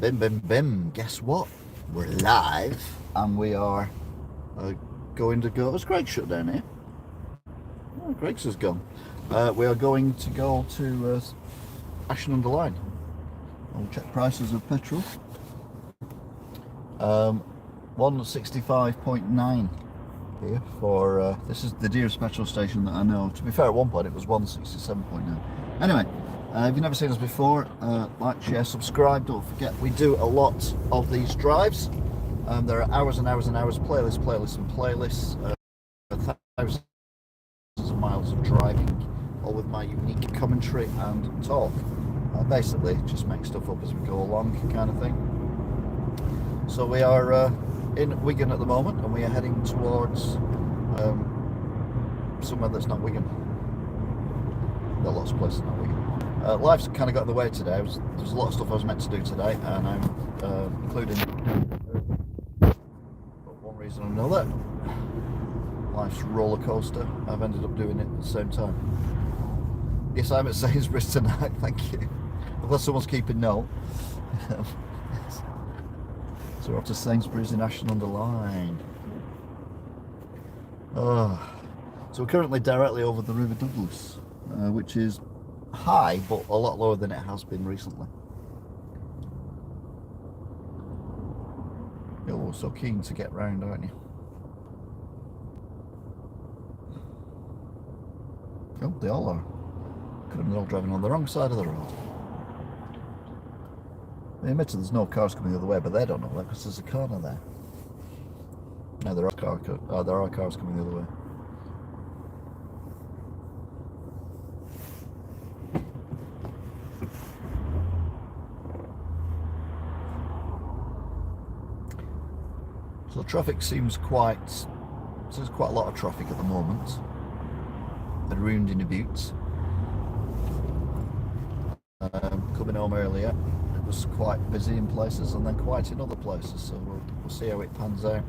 Bim, bim, bim. Guess what? We're live and we are going to go. Has Greg shut down here? Oh, Greg's has gone. We are going to go to Ashton-under-Lyne. I'll check prices of petrol. 165.9 here for this is the dearest petrol station that I know. To be fair, at one point it was 167.9. Anyway, if you've never seen us before, like, share, subscribe. Don't forget, we do a lot of these drives. There are hours and hours and hours, playlists and playlists, thousands of miles of driving, all with my unique commentary and talk. Basically, just make stuff up as we go along, kind of thing. So we are in Wigan at the moment, and we are heading towards somewhere that's not Wigan. There are lots of places not Wigan. Life's kind of got in the way today. There's a lot of stuff I was meant to do today, and I'm including for one reason or another. Life's roller coaster. I've ended up doing it at the same time. Yes, I'm at Sainsbury's tonight. Thank you. Unless someone's keeping note. So we're off to Sainsbury's in Ashton-under-Lyne. So we're currently directly over the River Douglas, which is high, but a lot lower than it has been recently. You're so keen to get round, aren't you? Oh, they all are. Could have been all driving on the wrong side of the road. Admittedly, there's no cars coming the other way, but they don't know that because there's a corner there. No, there are cars coming the other way. So traffic seems quite a lot of traffic at the moment. Around in the buttes. Coming home earlier, it was quite busy in places and then quiet in other places, so we'll see how it pans out.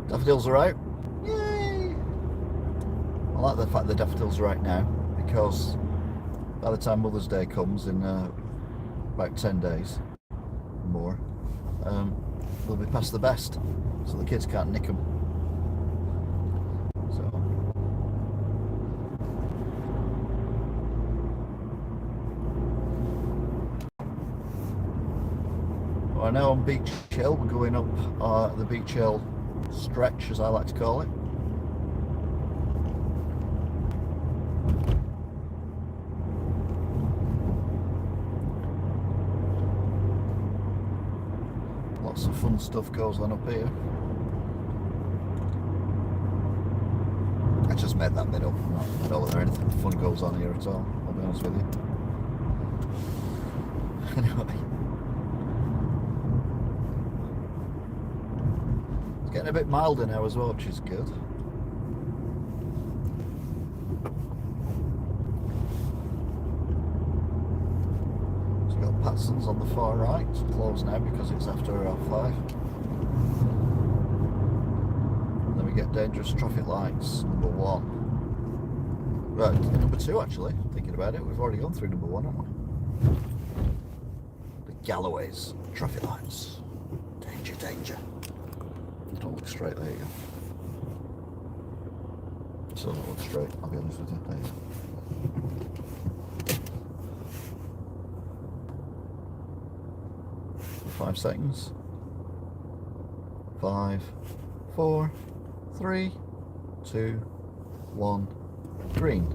Daffodils are out. Yay! I like the fact the daffodils are out now, because by the time Mother's Day comes in about 10 days more, they'll be past the best, so the kids can't nick them. So we're now on Beach Hill. We're going up the Beach Hill stretch, as I like to call it. Lots of fun stuff goes on up here. I just made that bit up. I don't know whether anything fun goes on here at all, I'll be honest with you. Anyway. It's getting a bit milder now as well, which is good. Patson's on the far right, it's closed now because it's after 5. And then we get dangerous traffic lights, number 1. Right, number 2 actually, thinking about it, we've already gone through number 1, haven't we? The Galloway's traffic lights. Danger, danger. Don't look straight, there you go. So don't look straight, I'll be honest with you. There you go. 5 seconds. 5, 4, 3, 2, 1, green.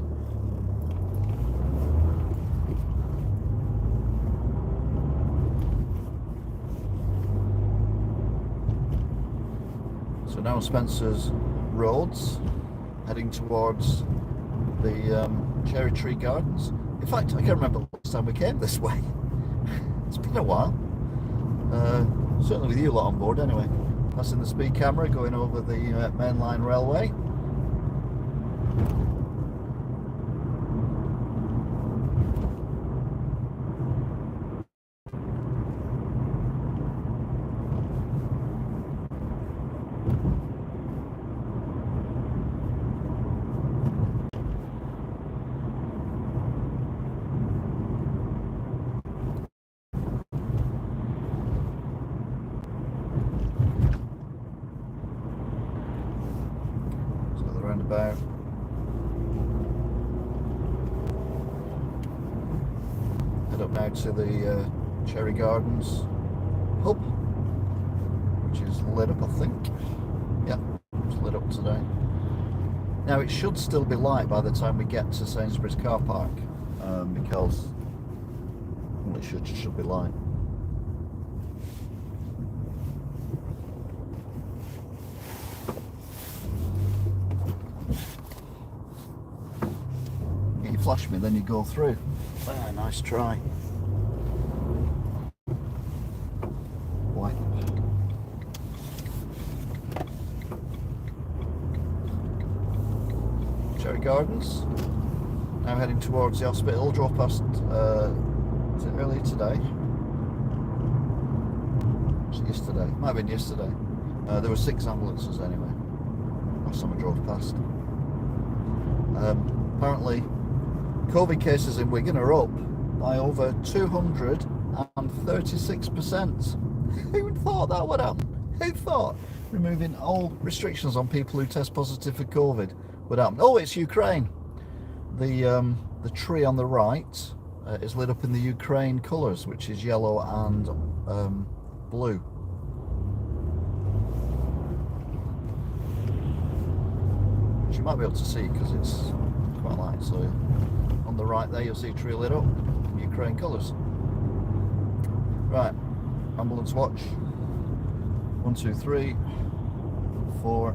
So now Spencer's Roads, heading towards the Cherry Tree Gardens. In fact, I can't remember the last time we came this way. It's been a while. Certainly with you lot on board anyway. Passing the speed camera, going over the mainline railway. roundabout. Head up now to the Cherry Gardens pub, which is lit up, I think. Yeah, it's lit up today. Now it should still be light by the time we get to Sainsbury's car park, because well, it should be light. You flash me, then you go through. Ah, nice try. Why? Cherry Gardens. Now heading towards the hospital. Drove past, was it earlier today? Was it yesterday? Might have been yesterday. There were 6 ambulances anyway. Last time I drove past. Apparently, COVID cases in Wigan are up by over 236%. Who thought that would happen? Who thought removing all restrictions on people who test positive for COVID would happen? Oh, it's Ukraine. The tree on the right is lit up in the Ukraine colours, which is yellow and blue. Which you might be able to see because it's quite light. So on the right there, you'll see a tree lit up, Ukraine colours. Right, ambulance watch. 1, 2, 3, 4,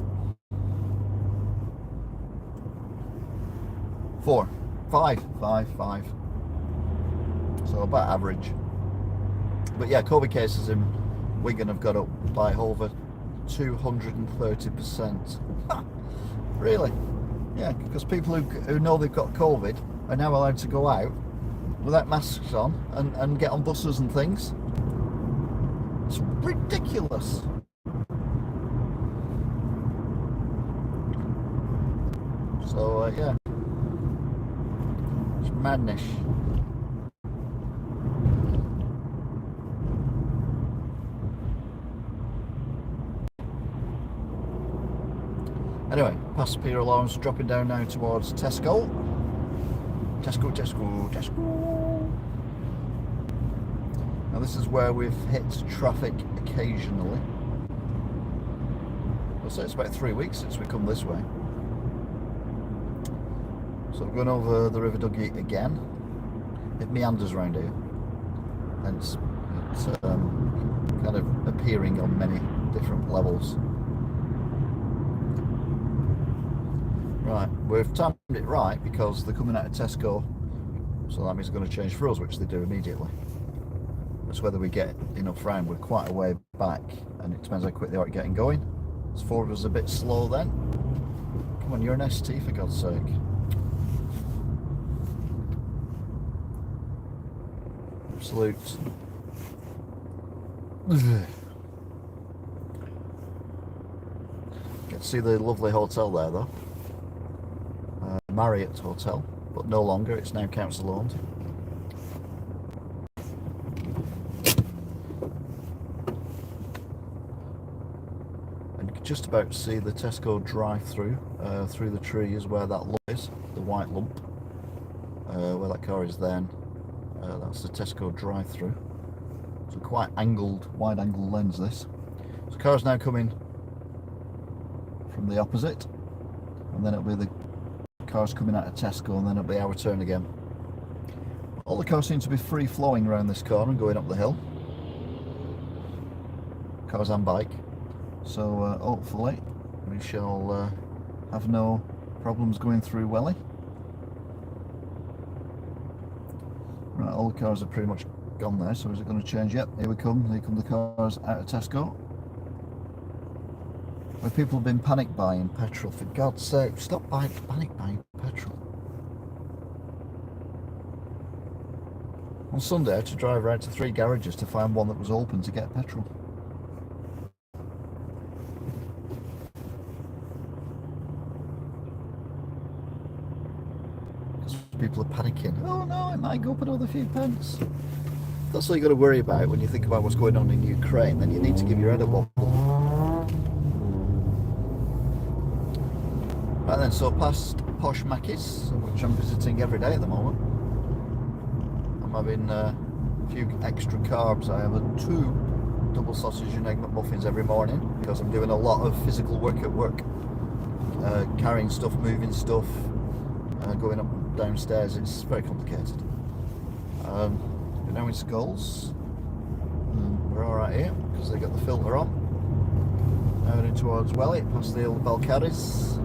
5. So about average. But yeah, COVID cases in Wigan have got up by over 230%. Really? Yeah, because people who know they've got COVID are now allowed to go out without masks on and get on buses and things. It's ridiculous. So yeah, it's madness. Anyway, past Peter Lawrence, dropping down now towards Tesco. Tesco. Now this is where we've hit traffic occasionally. I'll say it's about 3 weeks since we come this way. So we're going over the River Duggy again. It meanders around here, hence it's kind of appearing on many different levels. Right, we've timed it right because they're coming out of Tesco, so that means it's going to change for us, which they do immediately. It's whether we get enough round. We're quite a way back, and it depends how quick they are getting going. This Ford was a bit slow then. Come on, you're an ST for God's sake. Absolute. Get to see the lovely hotel there though. Marriott Hotel, but no longer, it's now council owned. And you can just about see the Tesco drive-through through the trees where that lump is, the white lump, where that car is then. That's the Tesco drive-through. It's a quite angled, wide-angle lens this. So the car's now coming from the opposite, and then it'll be the cars coming out of Tesco, and then it'll be our turn again. All the cars seem to be free-flowing around this corner and going up the hill. Cars and bike. So hopefully we shall have no problems going through Welly. Right, all the cars are pretty much gone there, so is it going to change? Yep, here we come. Here come the cars out of Tesco. Where people have been panic buying petrol. For God's sake, stop panic buying petrol. On Sunday I had to drive around to 3 garages to find one that was open to get petrol. Because people are panicking. Oh no, it might go up another few pence. That's all you've got to worry about when you think about what's going on in Ukraine. Then you need to give your head a wobble. Right then, so past Posh Mackey's, which I'm visiting every day at the moment. I'm having a few extra carbs. I have 2 double sausage and egg McMuffins every morning because I'm doing a lot of physical work at work. Carrying stuff, moving stuff, going up and downstairs. It's very complicated. We're now in Skulls. We're alright here because they got the filter on. Now heading towards Welly, past the old Balcarres.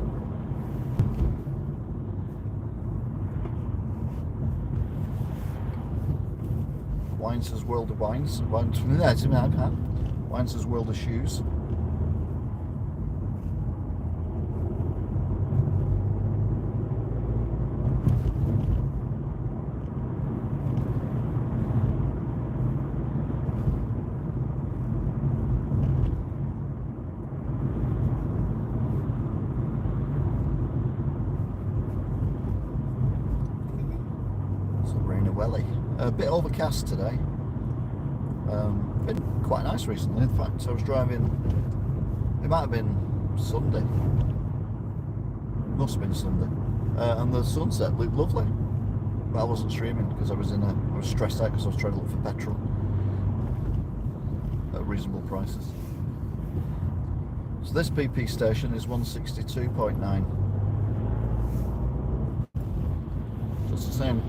Wine's World of Wines. Wine's World of Shoes. Welly. A bit overcast today. Been quite nice recently. In fact, I was driving. It might have been Sunday. Must have been Sunday. And the sunset looked lovely. But I wasn't streaming because I was stressed out because I was trying to look for petrol at reasonable prices. So this PP station is 162.9. So it's the same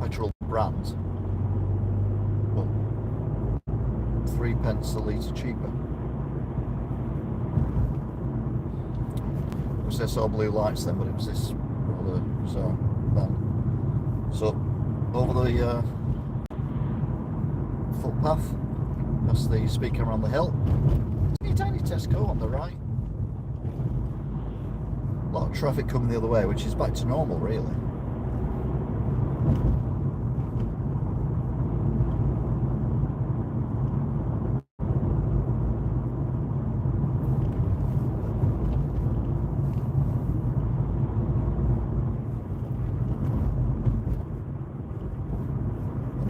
petrol brand, but 3p a litre cheaper. It was all blue lights then, but it was this rather bizarre van. So over the footpath, past the speaker around the hill, tiny Tesco on the right. A lot of traffic coming the other way, which is back to normal really.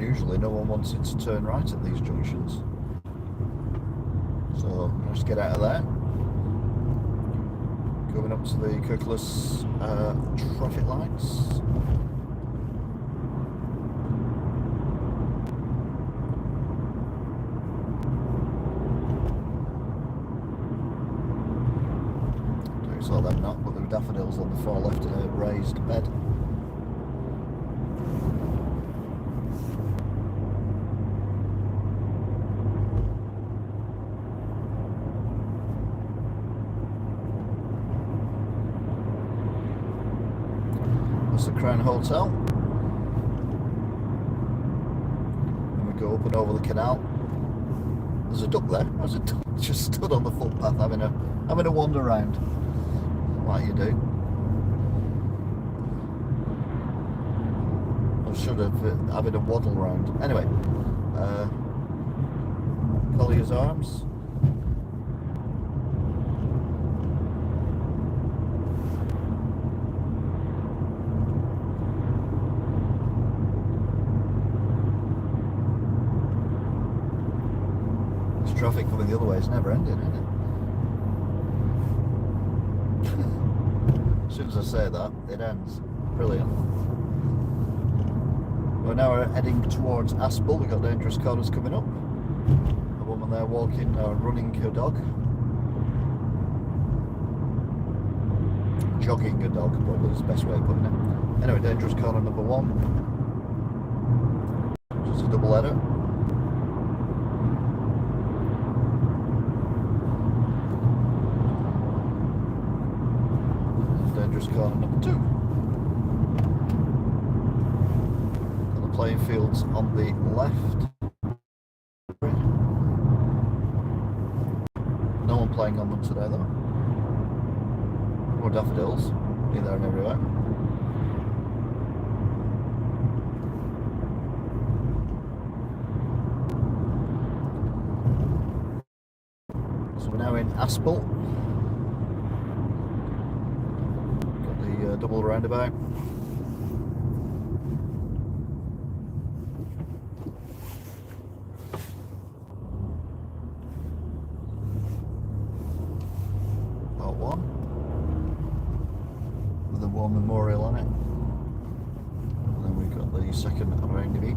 Usually no one wanted to turn right at these junctions, so let's get out of there. Going up to the Kirkless traffic lights. I saw them not, but there were daffodils on the far left in a raised bed. The Crown Hotel, and we go up and over the canal. There's a duck there. There's a duck just stood on the footpath having a wander around, like you do. I should have having a waddle round. Anyway, Collier's Arms. Traffic coming the other way is never ending, isn't it? As soon as I say that, it ends. Brilliant. We're now heading towards Aspel. We've got dangerous corners coming up. A woman there walking, running her dog. Jogging a dog, probably is the best way of putting it. Anyway, dangerous corner number 1. Just a double header. Corner number 2. Got the playing fields on the left. No one playing on them today though. More daffodils, here, there and everywhere. So we're now in Aspel. Double roundabout. Part 1. War Memorial on it. And then we've got the second roundabout.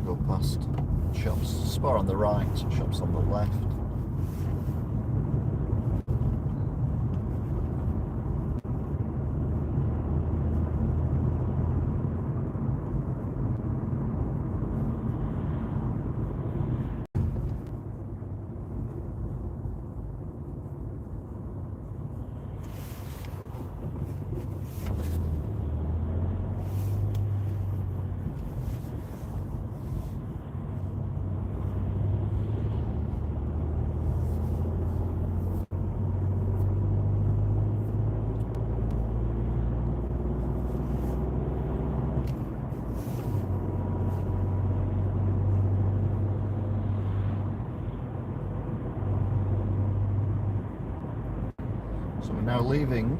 Go past shops, Spar on the right, shops on the left. So we're now leaving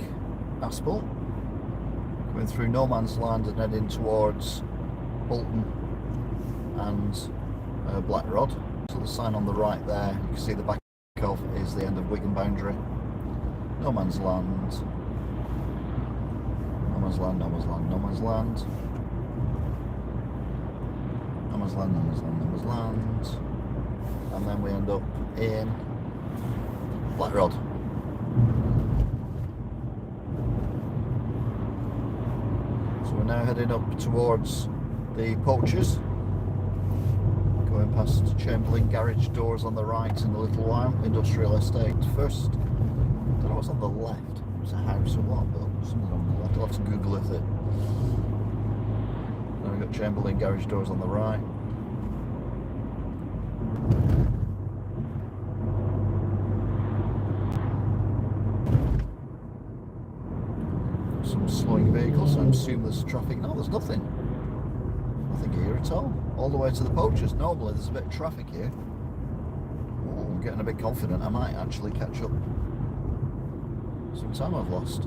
Aspel, going through no man's land and heading towards Bolton and Black Rod. So the sign on the right there, you can see the back of is the end of Wigan boundary. No man's land, no man's land, no man's land, no man's land, no man's land, no man's land, no man's land, and then we end up in Black Rod. So we're now heading up towards the Poachers, going past Chamberlain garage doors on the right in a little while, industrial estate first. I don't know what's on the left, it's a house or what, but something on the left. I'll have to Google it. Then we've got Chamberlain garage doors on the right. Some slowing vehicles, so I assume there's traffic. No, there's nothing. Nothing here at all the way to the Poachers. Normally there's a bit of traffic here. Oh, I'm getting a bit confident I might actually catch up some time I've lost.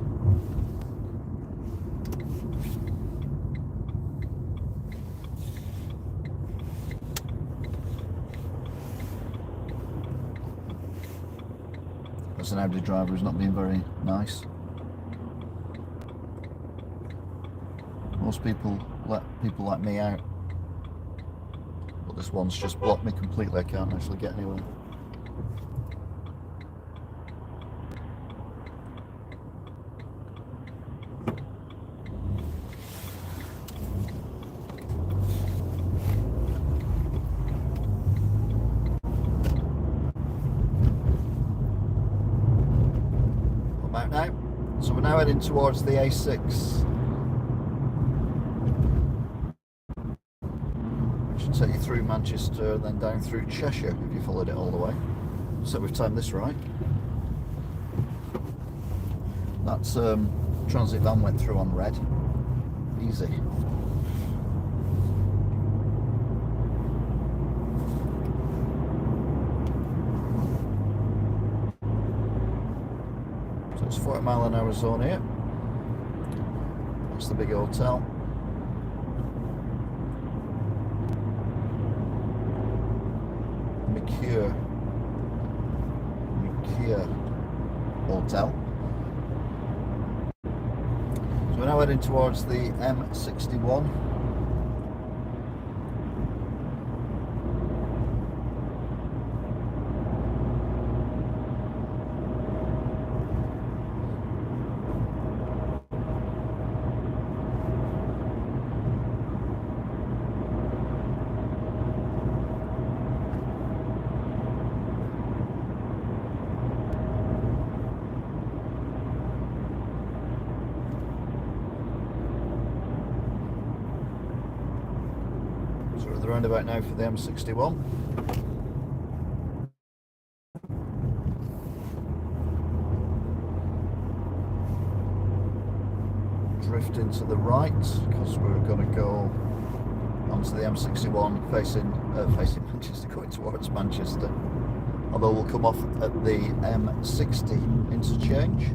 That's an Audi driver who's not being very nice. Most people let people like me out, but this one's just blocked me completely. I can't actually get anywhere. I'm out now. So we're now heading towards the A6. Take you through Manchester and then down through Cheshire if you followed it all the way. So we've timed this right. That's transit van went through on red. Easy. So it's 40 mile an hour zone here. That's the big hotel. Kia Hotel. So we're now heading towards the M61. The roundabout now for the M61. Drifting to the right because we're going to go onto the M61 facing Manchester, going towards Manchester. Although we'll come off at the M60 interchange,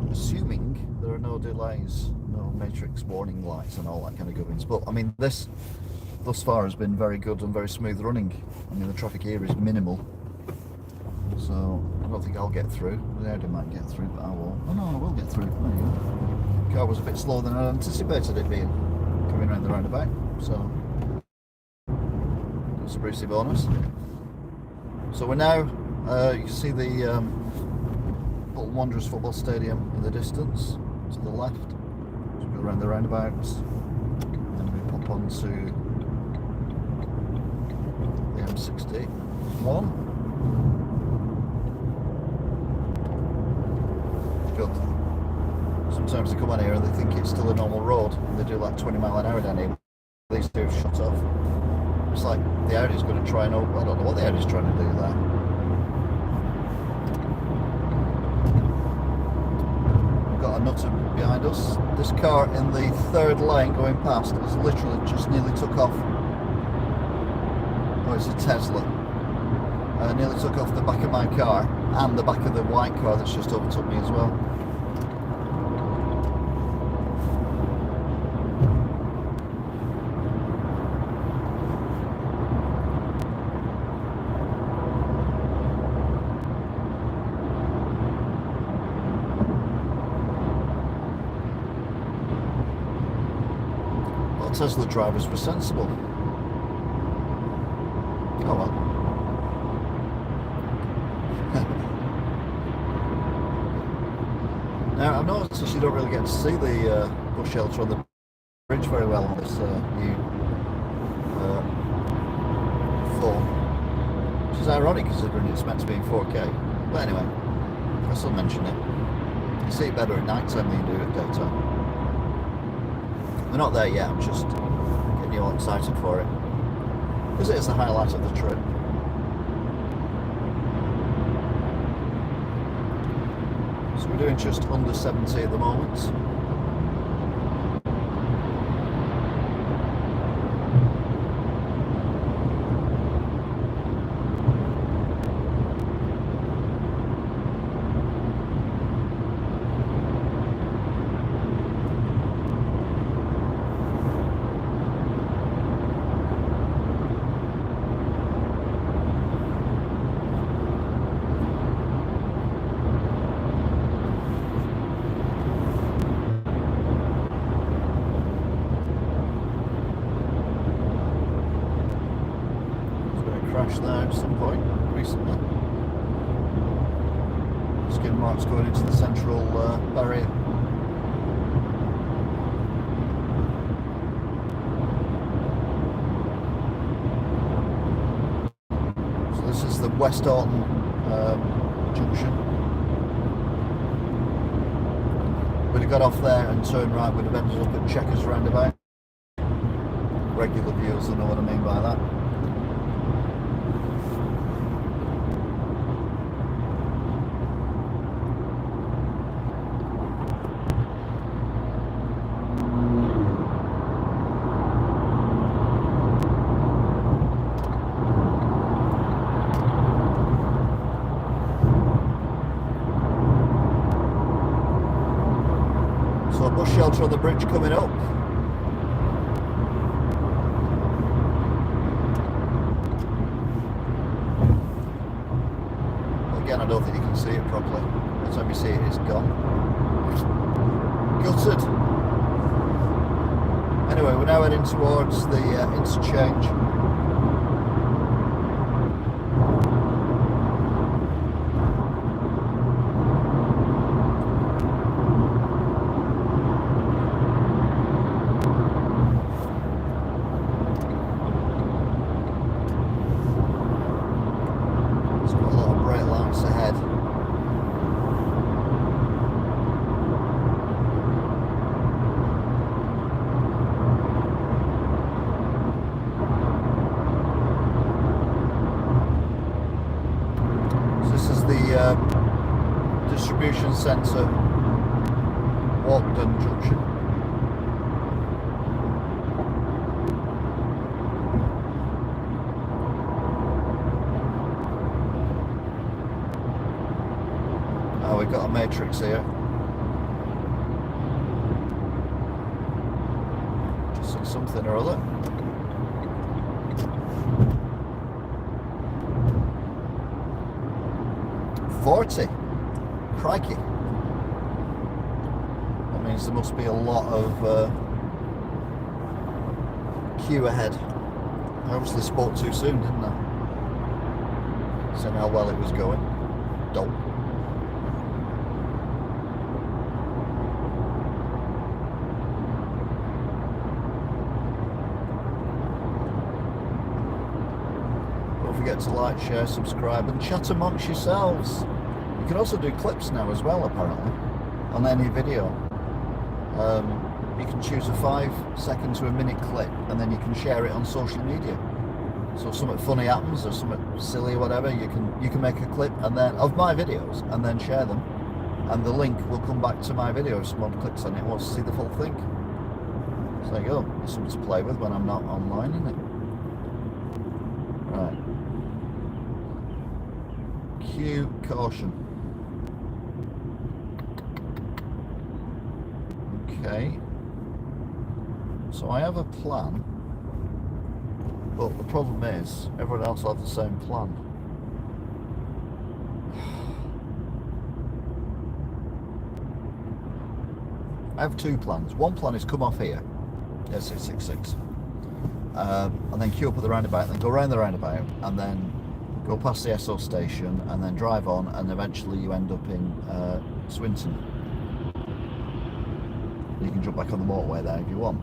assuming there are no delays, no matrix warning lights and all that kind of goodness. But I mean, this thus far has been very good and very smooth running. I mean, the traffic here is minimal, so I don't think I'll get through. The Audi might get through, but I won't. Oh no, I will get through. There you go. The car was a bit slower than I anticipated it being, coming around the roundabout, so that's a Brucey bonus. So we're now, you can see the Bolton Wanderers football stadium in the distance to the left. So we go around the roundabouts, and then we pop on to the M61. Good. Sometimes they come on here and they think it's still a normal road, and they do like 20 mile an hour down here. These two have shut off. It's like the Audi's going to try and, I don't know what the Audi's trying to do there. We've got a nutter behind us. This car in the third lane going past has literally just nearly took off. Oh, it's a Tesla. Nearly took off the back of my car and the back of the white car that's just overtook me as well. Tesla drivers were sensible. Oh well. Now I've noticed you don't really get to see the bush shelter on the bridge very well on this new phone, which is ironic considering it's meant to be in 4K. But anyway, I still mention it. You see it better at night time than you do at daytime. We're not there yet, I'm just getting you all excited for it, because it is the highlight of the trip. So we're doing just under 70 at the moment. There at some point recently. Skin marks going into the central barrier. So this is the West Orton junction. We'd have got off there and turned right, we'd have ended up at Chequers roundabout. Regular viewers will know what I mean by that. So a bus shelter on the bridge coming up. Again, I don't think you can see it properly. By the time you see it, it's gone. Gutted. Anyway, we're now heading towards the interchange. Distribution centre, Wigan Junction. Oh, we've got a matrix here. Just something or other. 40. Crikey. That means there must be a lot of queue ahead. I obviously spoke too soon, didn't I? Saying how well it was going. Dope. Don't forget to like, share, subscribe and chat amongst yourselves. You can also do clips now as well, apparently, on any video. You can choose a 5-second to a minute clip and then you can share it on social media. So if something funny happens or something silly or whatever, you can make a clip and then of my videos and then share them, and the link will come back to my video if someone clicks on it and wants to see the full thing. So there you go, there's something to play with when I'm not online, isn't it? Right. Cue caution. Okay. So I have a plan. But the problem is, everyone else has the same plan. I have two plans. One plan is come off here, S666, and then queue up at the roundabout, and then go around the roundabout, and then go past the SO station, and then drive on, and eventually you end up in Swinton. You can jump back on the motorway there if you want.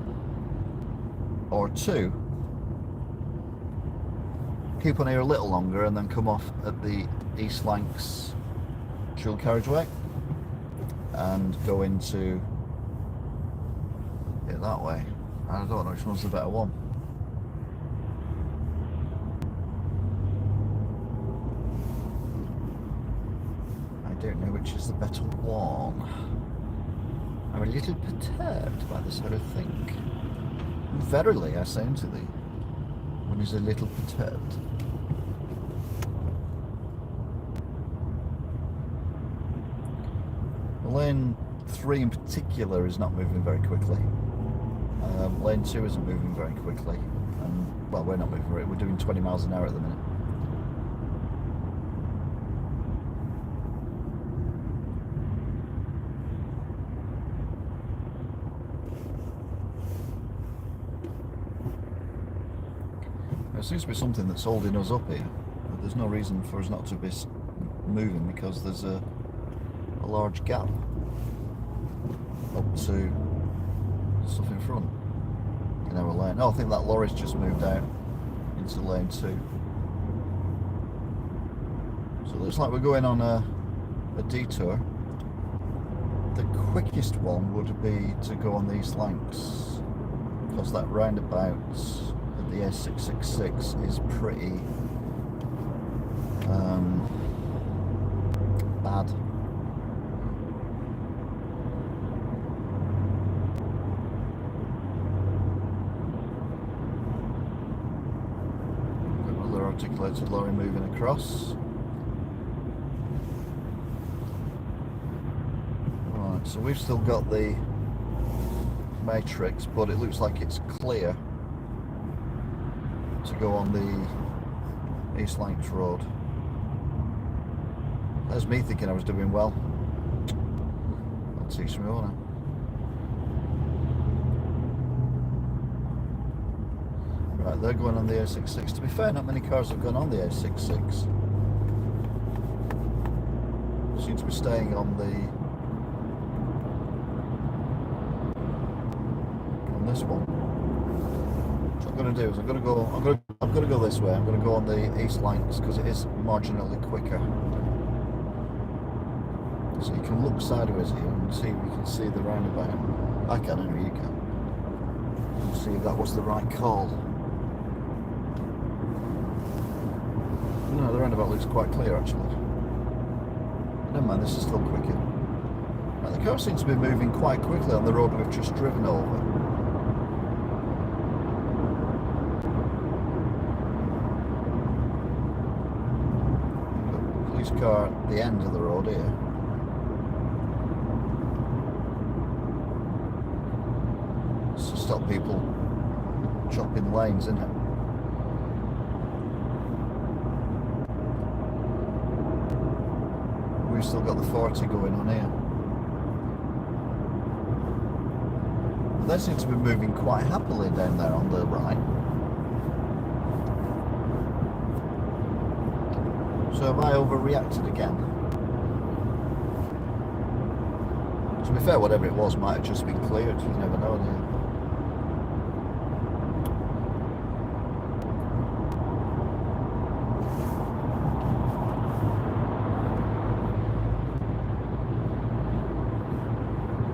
Or two, keep on here a little longer and then come off at the East Lancs dual carriageway and go into it that way. I don't know which one's the better one. I don't know which is the better one. I'm a little perturbed by this sort of thing. Verily, I say unto thee, one is a little perturbed. Lane 3 in particular is not moving very quickly. Lane 2 isn't moving very quickly. And, well, we're not moving very, we're doing 20 miles an hour at the minute. There seems to be something that's holding us up here. But there's no reason for us not to be moving because there's a large gap up to stuff in front in our lane. Oh, I think that lorry's just moved out into lane 2. So it looks like we're going on a detour. The quickest one would be to go on these Lancs because that roundabout at the S666 is pretty bad. Another articulated lorry moving across. Right, so we've still got the matrix, but it looks like it's clear to go on the East Lancs Road. There's me thinking I was doing well. I'll teach me all now. Right, they're going on the A66. To be fair, not many cars have gone on the A66. Seems to be staying on this one. What I'm going to do is I'm going to go this way. I'm going to go on the East Lancs because it is marginally quicker. So you can look sideways here and see, we can see the roundabout. I can, anyway, you can. And see if that was the right call. No, the roundabout looks quite clear actually. Never mind, this is still quicker. Now, the car seems to be moving quite quickly on the road we've just driven over. Police car at the end of the road here. To stop people chopping lanes, isn't it? we've still got the 40 going on here. But they seem to be moving quite happily down there on the right. So have I overreacted again? To be fair, whatever it was might have just been cleared. You never know, do you?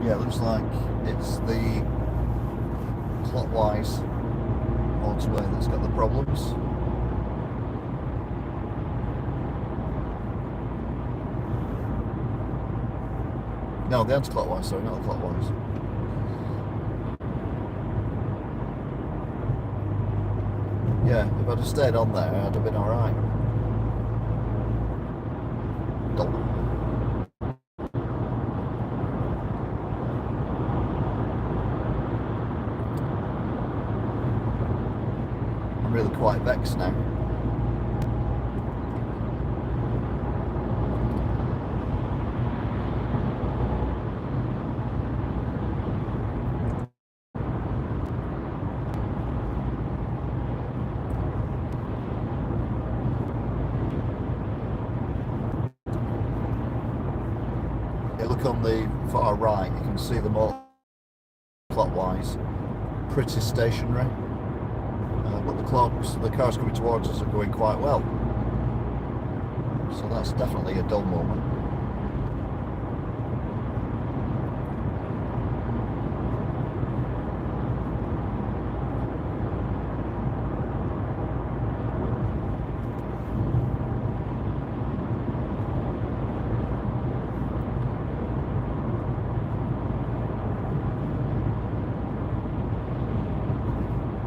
Yeah, it looks like it's the clockwise motorway that's got the problems. No, the anti-clockwise, sorry, not the clockwise. Yeah, if I'd have stayed on there, I'd have been alright. I'm really quite vexed now. Look on the far right, you can see the more clockwise, pretty stationary, but the cars coming towards us are going quite well, so that's definitely a dull moment.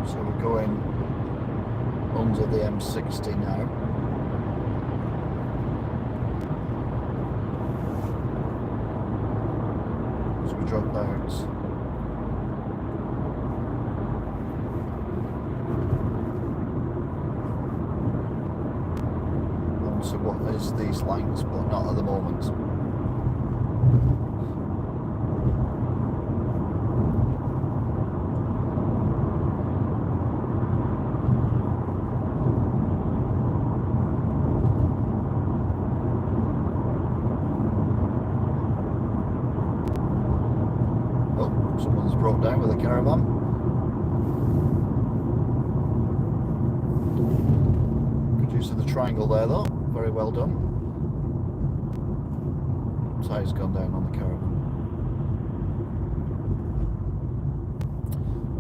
So we're going under the M60 now. So we drop out. Onto what is these lines, but not at the moment. Someone's brought down with a caravan. Good use of the triangle there though, very well done. Tyre's gone down on the caravan.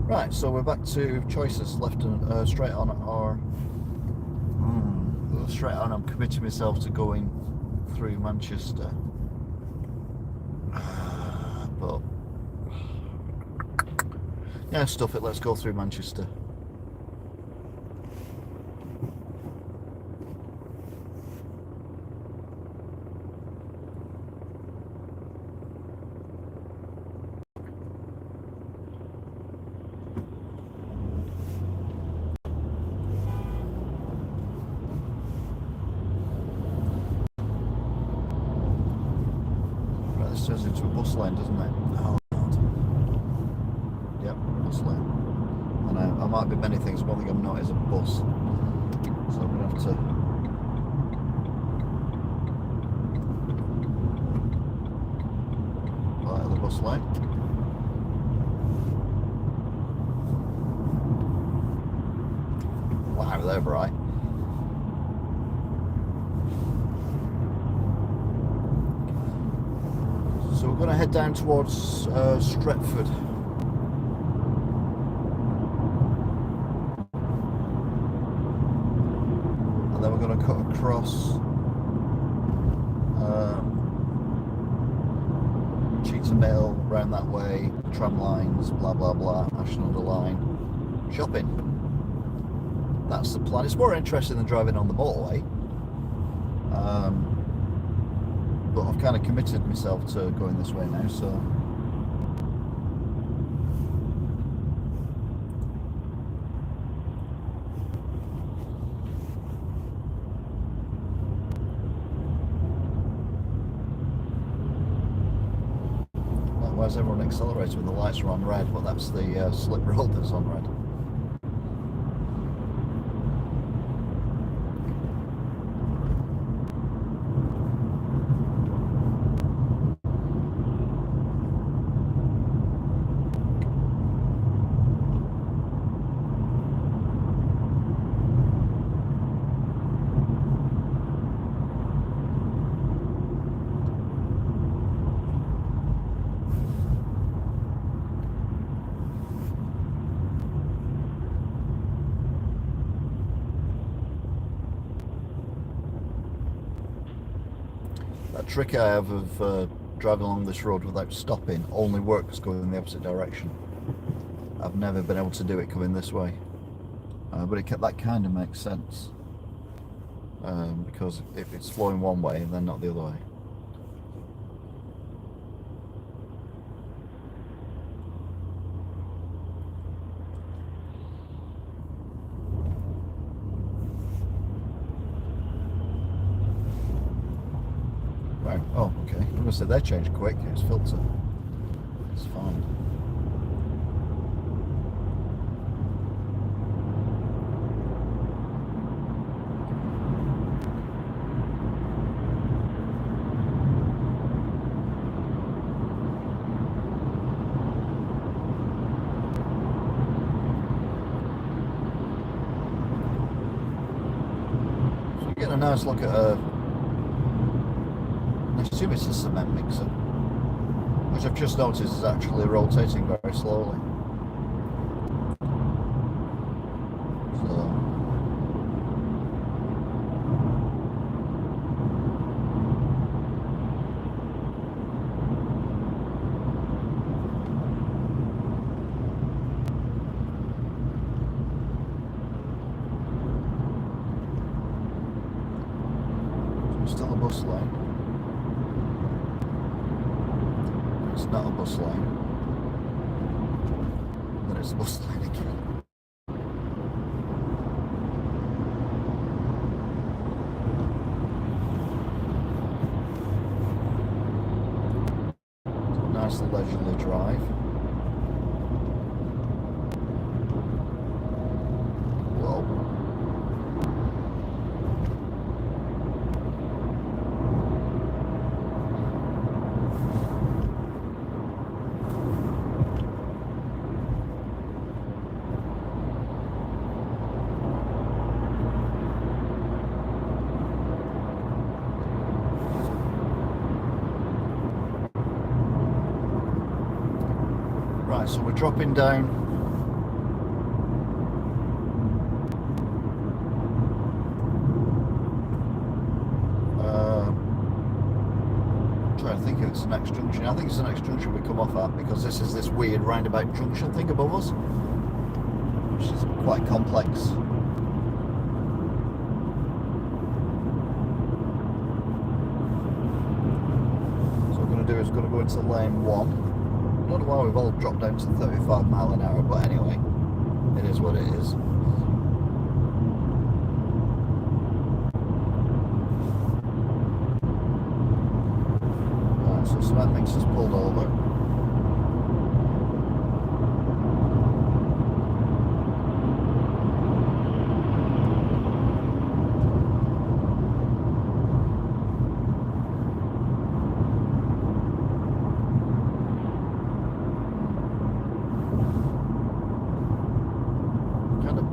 Right, so we're back to choices, left and straight on or straight on. I'm committing myself to going through Manchester. But yeah, stuff it, let's go through Manchester. Right, this turns into a bus lane, doesn't it? Oh God. Yep, bus lane. And I might be many things, one thing I'm not is a bus. So I'm going to have to out of the bus lane. Wow, they're bright. So we're going to head down towards Stretford. And then we're going to cut across Cheetham Mill, round that way, tram lines, blah blah blah, Ashton-under-Lyne, shopping. That's the plan. It's more interesting than driving on the motorway. But I've kind of committed myself to going this way now, so why is everyone accelerating when the lights are on red? Well, that's the slip road that's on red. That trick I have of driving along this road without stopping only works going in the opposite direction. I've never been able to do it coming this way, but that kind of makes sense, because if it's flowing one way then not the other way. Right. Oh, okay. I'm gonna say they changed quick. It's filter. It's fine. So you're getting a nice look at I assume it's a cement mixer, which I've just noticed is actually rotating very slowly. So, still a bus lane. It's not a bus lane. Then it's a bus lane again. It's a nice leisurely drive. Whoa. Right, so we're dropping down. Trying to think if it's the next junction. I think it's the next junction we come off at, because this is this weird roundabout junction thing above us, which is quite complex. So what we're going to do is we're going to go into lane 1. I don't know why we've all dropped down to 35 mile an hour, but anyway, it is what it is. Right, so cement mixer's pulled over.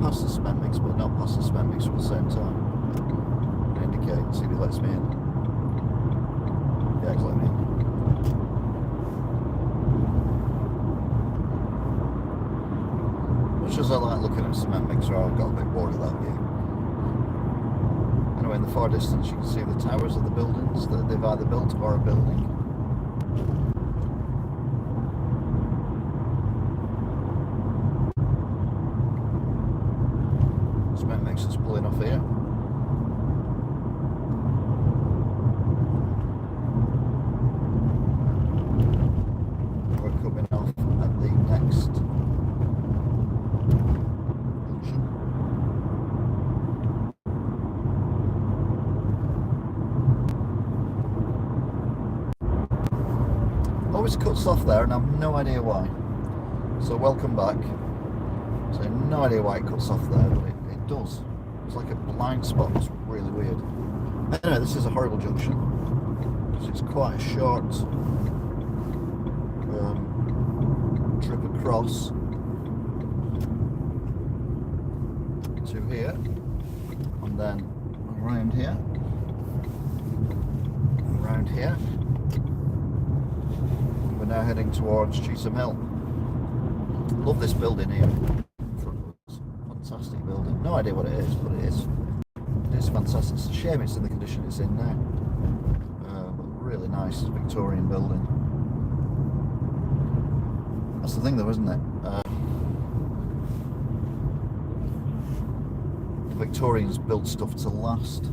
Past the cement mix, but not past the cement mix at the same time. Indicate, see if he lets me in. Yeah, he's letting me in. Much as I like looking at cement mixer, I've got a bit bored of that view. Anyway, in the far distance you can see the towers of the buildings that they've either built or are building. Cement mixer's pulling off here. We're coming off at the next junction. Always cut cuts off there, and I've no idea why. So welcome back. So no idea why it cuts off there, but it does. It's like a blind spot. It's really weird. Anyway, this is a horrible junction because it's quite a short trip across to here, and then around here, around here. We're now heading towards Cheetham Hill. Love this building here. Fantastic building. No idea what it is, but it is. It is fantastic. It's a shame it's in the condition it's in now. But really nice Victorian building. That's the thing though, isn't it? The Victorians built stuff to last.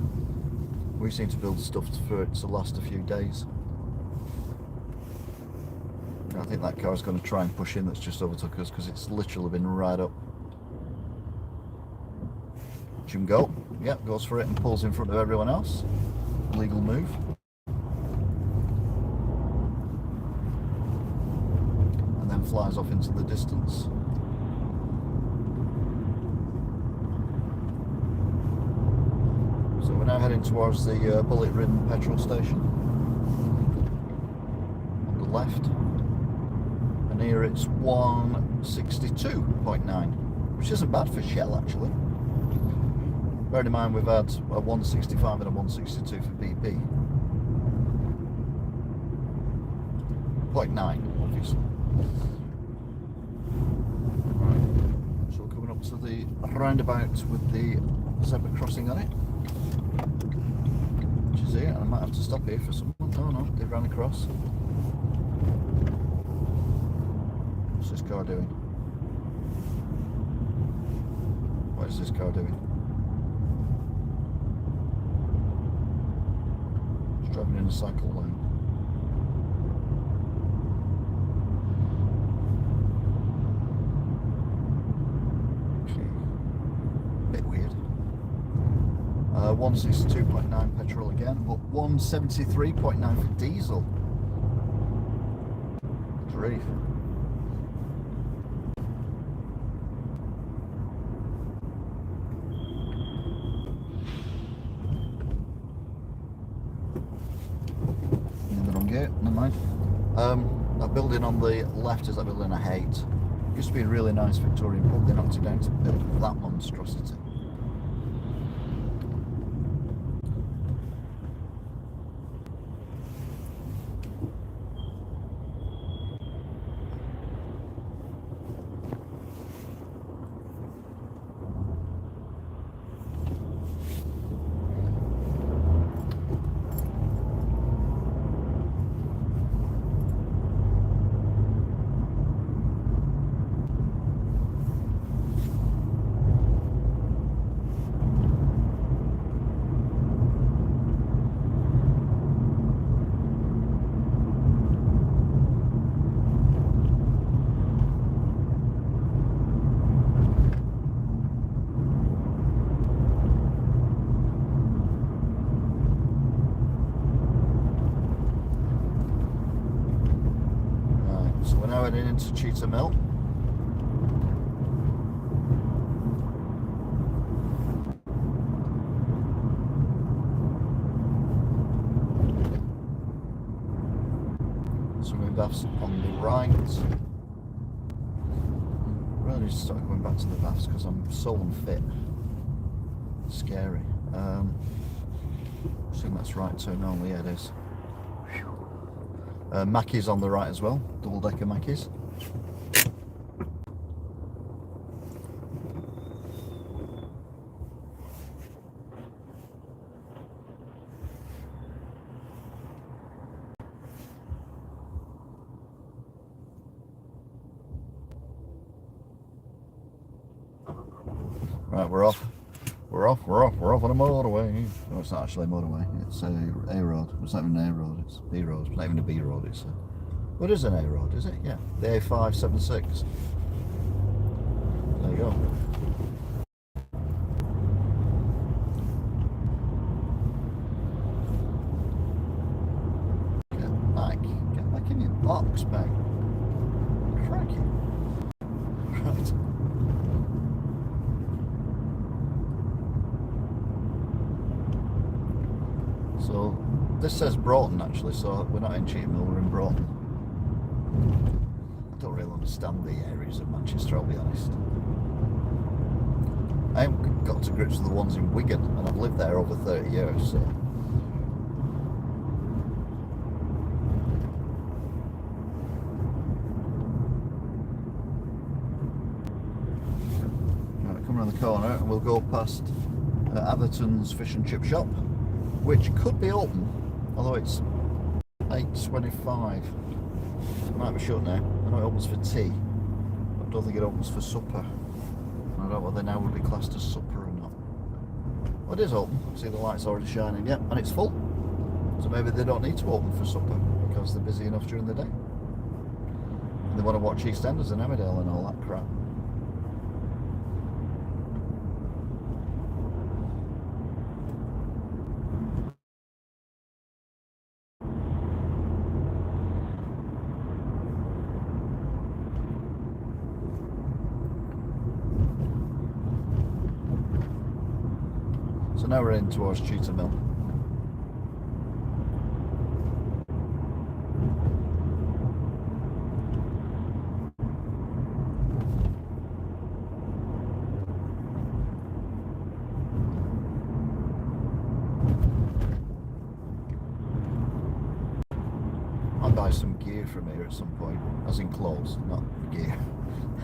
We seem to build stuff for it to last a few days. I think that car's going to try and push in that's just overtook us because it's literally been right up. Jim go. Yep, goes for it and pulls in front of everyone else. Legal move. And then flies off into the distance. So we're now heading towards the bullet-ridden petrol station. On the left. And here it's 162.9, which isn't bad for Shell actually. Bear in mind we've had a 165 and a 162 for BP. 0.9 obviously. Right. So we're coming up to the roundabout with the zebra crossing on it. Which is here, and I might have to stop here for someone. No, they ran across. What's this car doing? What is this car doing? It's driving in a cycle lane. Okay. Bit weird. 162.9 petrol again, but 173.9 for diesel. Grief. Never mind. That building on the left is that building I hate. Used to be a really nice Victorian pub. They knocked it down to build that monstrosity. Now heading into Cheetham Hill. So we're baths on the right. Really need to start going back to the baths because I'm so unfit. It's scary. I assume that's right turn only. Yeah, it is. Mackie's on the right as well, double-decker Mackie's. Right, we're off. We're off on a motorway. No, it's not actually a motorway. It's a road. It's not even an A road. It's B road. It's not even a B road. It's a... What is an A road? Is it? Yeah. The A576. There you go. Get back in your box, mate. you. Right. So this says Broughton actually, so we're not in Cheetham Hill, we're in Broughton. I don't really understand the areas of Manchester, I'll be honest. I haven't got to grips with the ones in Wigan, and I've lived there over 30 years, so. Right, come around the corner and we'll go past Atherton's Fish and Chip Shop, which could be open, although it's 8:25. It might be shut now. I know it opens for tea, but I don't think it opens for supper. I don't know whether now would be classed as supper or not. Well, it is open. See the lights already shining, yeah, and it's full. So maybe they don't need to open for supper because they're busy enough during the day. And they want to watch EastEnders and Emmerdale and all that crap. So now we're in towards Cheetham Hill. I'll buy some gear from here at some point, as in clothes, not gear.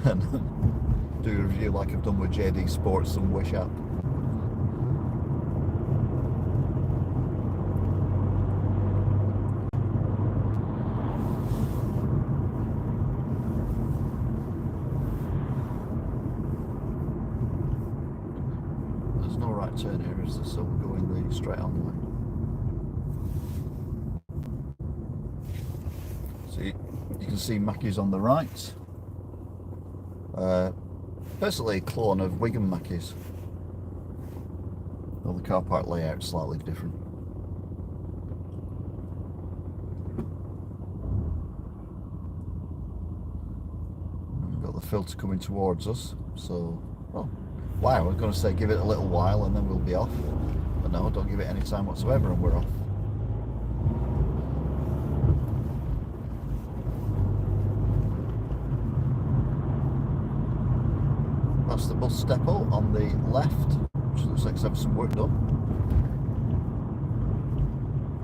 And do a review like I've done with JD Sports and Wish app. There's no right turn here, is there? So we're going the straight on line. So you can see Mackey's on the right. Basically a clone of Wigan Mackey's. Though the car park layout is slightly different. We've got the filter coming towards us, so, well, wow, I was going to say give it a little while and then we'll be off. But no, don't give it any time whatsoever and we're off. That's the bus depot on the left, which looks like it's having some work done.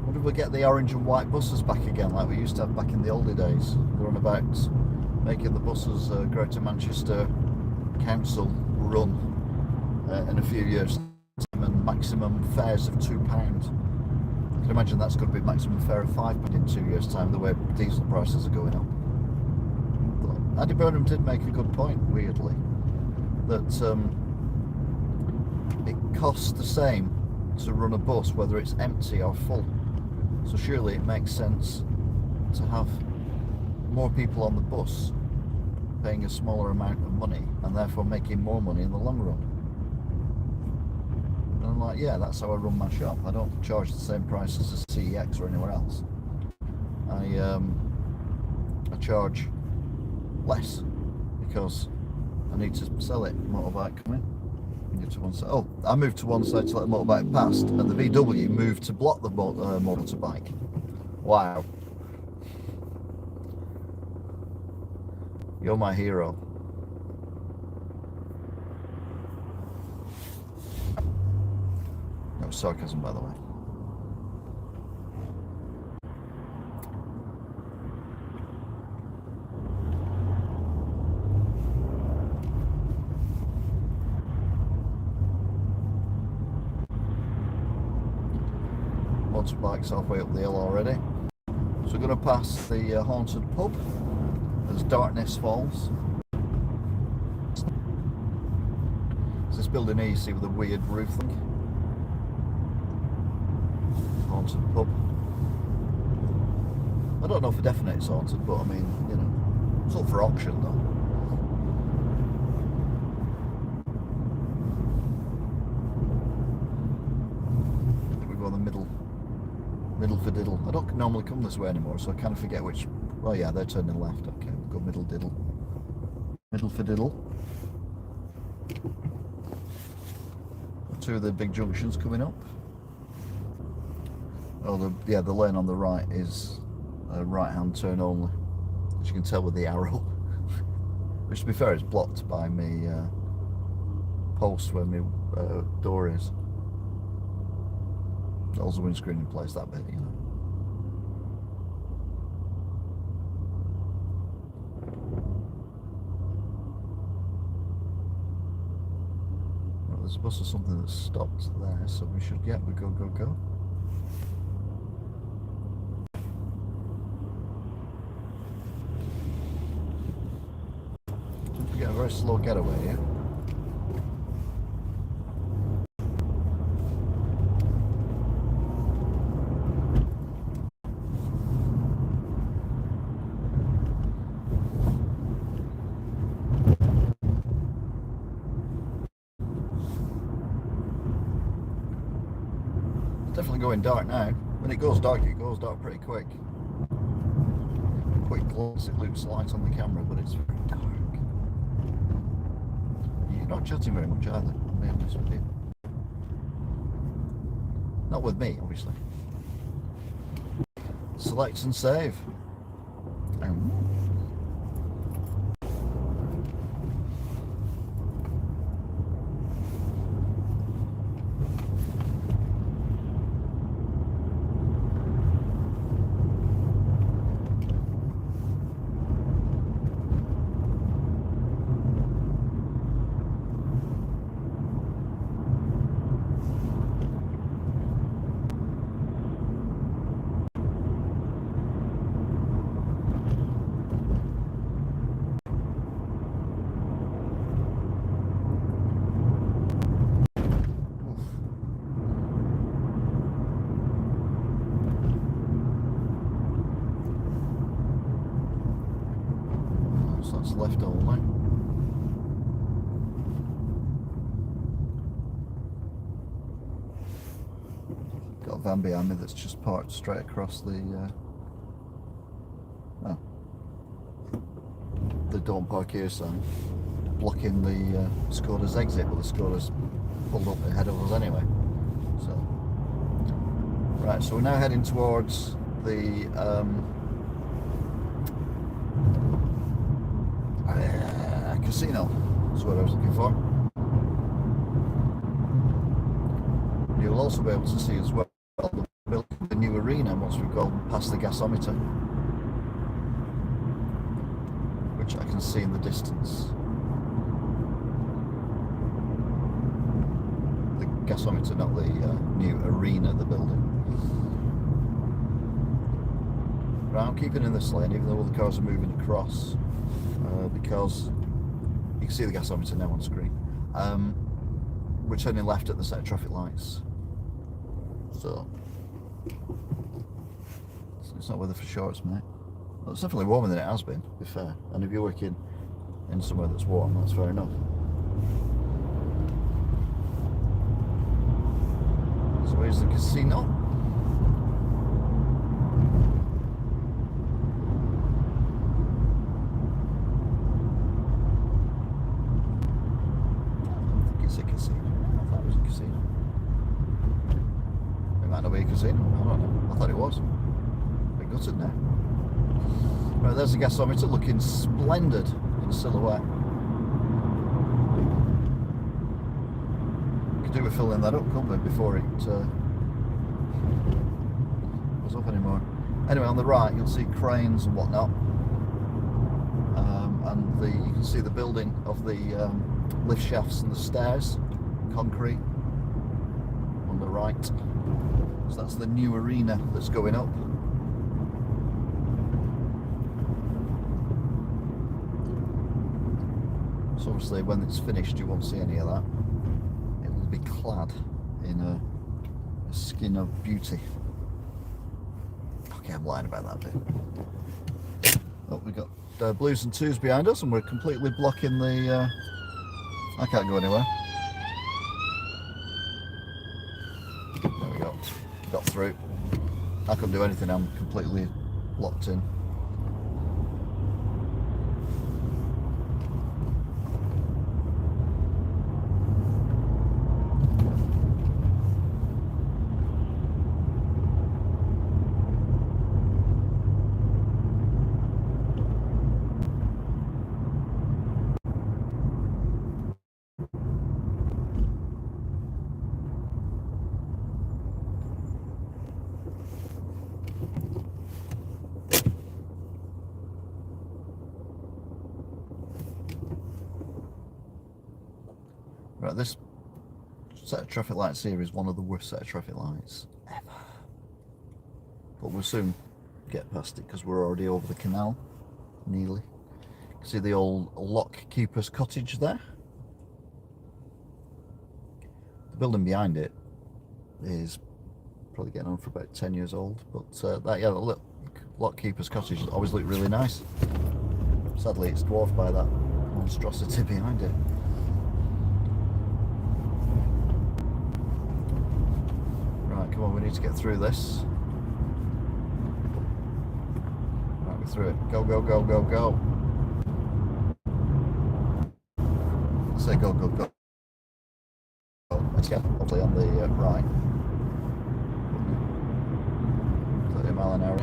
Wonder if we'll get the orange and white buses back again like we used to have back in the older days. They're on about making the buses Greater Manchester Council run in a few years' time, and maximum fares of £2. I can imagine that's going to be maximum fare of £5 in 2 years' time, the way diesel prices are going up. But Andy Burnham did make a good point, weirdly, that it costs the same to run a bus whether it's empty or full. So surely it makes sense to have more people on the bus paying a smaller amount of money and therefore making more money in the long run. And I'm like, yeah, that's how I run my shop. I don't charge the same prices as CEX or anywhere else. I charge less because I need to sell it. Motorbike coming. To one side. Oh, I moved to one side to let the motorbike past, and the VW moved to block the motorbike. Wow. You're my hero. No sarcasm, by the way. Motorbike's halfway up the hill already. So we're going to pass the haunted pub as darkness falls. It's this building here you see with a weird roof thing. Haunted pub. I don't know for definite it's haunted, but I mean, you know, it's up for auction though. I think we go on the middle for diddle. I don't normally come this way anymore, so I kind of forget which. Well, yeah, they're turning left. Okay, we'll go middle diddle. Middle for diddle. Two of the big junctions coming up. Oh, the lane on the right is a right-hand turn only, as you can tell with the arrow. Which, to be fair, is blocked by me post where my door is. Holds the windscreen in place that bit, you know. Well, there's a bus or something that's stopped there, so we should get. We go. Don't forget a very slow getaway here. Definitely going dark now. When it goes dark pretty quick. Quick glance, it looks light on the camera, but it's very dark. You're not chatting very much either, I'll be honest with you. Not with me, obviously. Select and save. That's left only. Got a van behind me that's just parked straight across the don't park here sign, blocking the Skoda's exit, but the Skoda's pulled up ahead of us anyway. So, right, so we're now heading towards the casino, is what I was looking for. You'll also be able to see as well the new arena once we've gone past the gasometer, which I can see in the distance. The gasometer, not the new arena, the building. Right, I'm keeping in this lane even though all the cars are moving across, because you can see the gasometer now on screen. We're turning left at the set of traffic lights, so it's not weather for shorts, mate. Well, it's definitely warmer than it has been, to be fair. And if you're working in somewhere that's warm, that's fair enough. So where's the casino? It's a casino. I thought it was a casino. It might not be a casino. I don't know. I thought it was. Bit gutted now. Right, there's the gasometer looking splendid in silhouette. Could do with filling that up, couldn't we, before it goes up anymore. Anyway, on the right you'll see cranes and whatnot, and you can see the building of the lift shafts and the stairs, concrete on the right. So that's the new arena that's going up. So obviously when it's finished you won't see any of that. It will be clad in a skin of beauty. Okay, I'm lying about that bit. Oh, we've got blues and twos behind us and we're completely blocking the... I can't go anywhere. There we go. Got through. I couldn't do anything, I'm completely locked in. Right, this set of traffic lights here is one of the worst set of traffic lights ever. But we'll soon get past it because we're already over the canal, nearly. You can see the old lock keeper's cottage there. The building behind it is probably getting on for about 10 years old, but the lock keeper's cottage always looked really nice. Sadly, it's dwarfed by that monstrosity behind it. Right, come on, we need to get through this. Right, we're through it. Go, go, go, go, go. Let's say go, go, go. Let's get hopefully on the right. 30 mile an hour.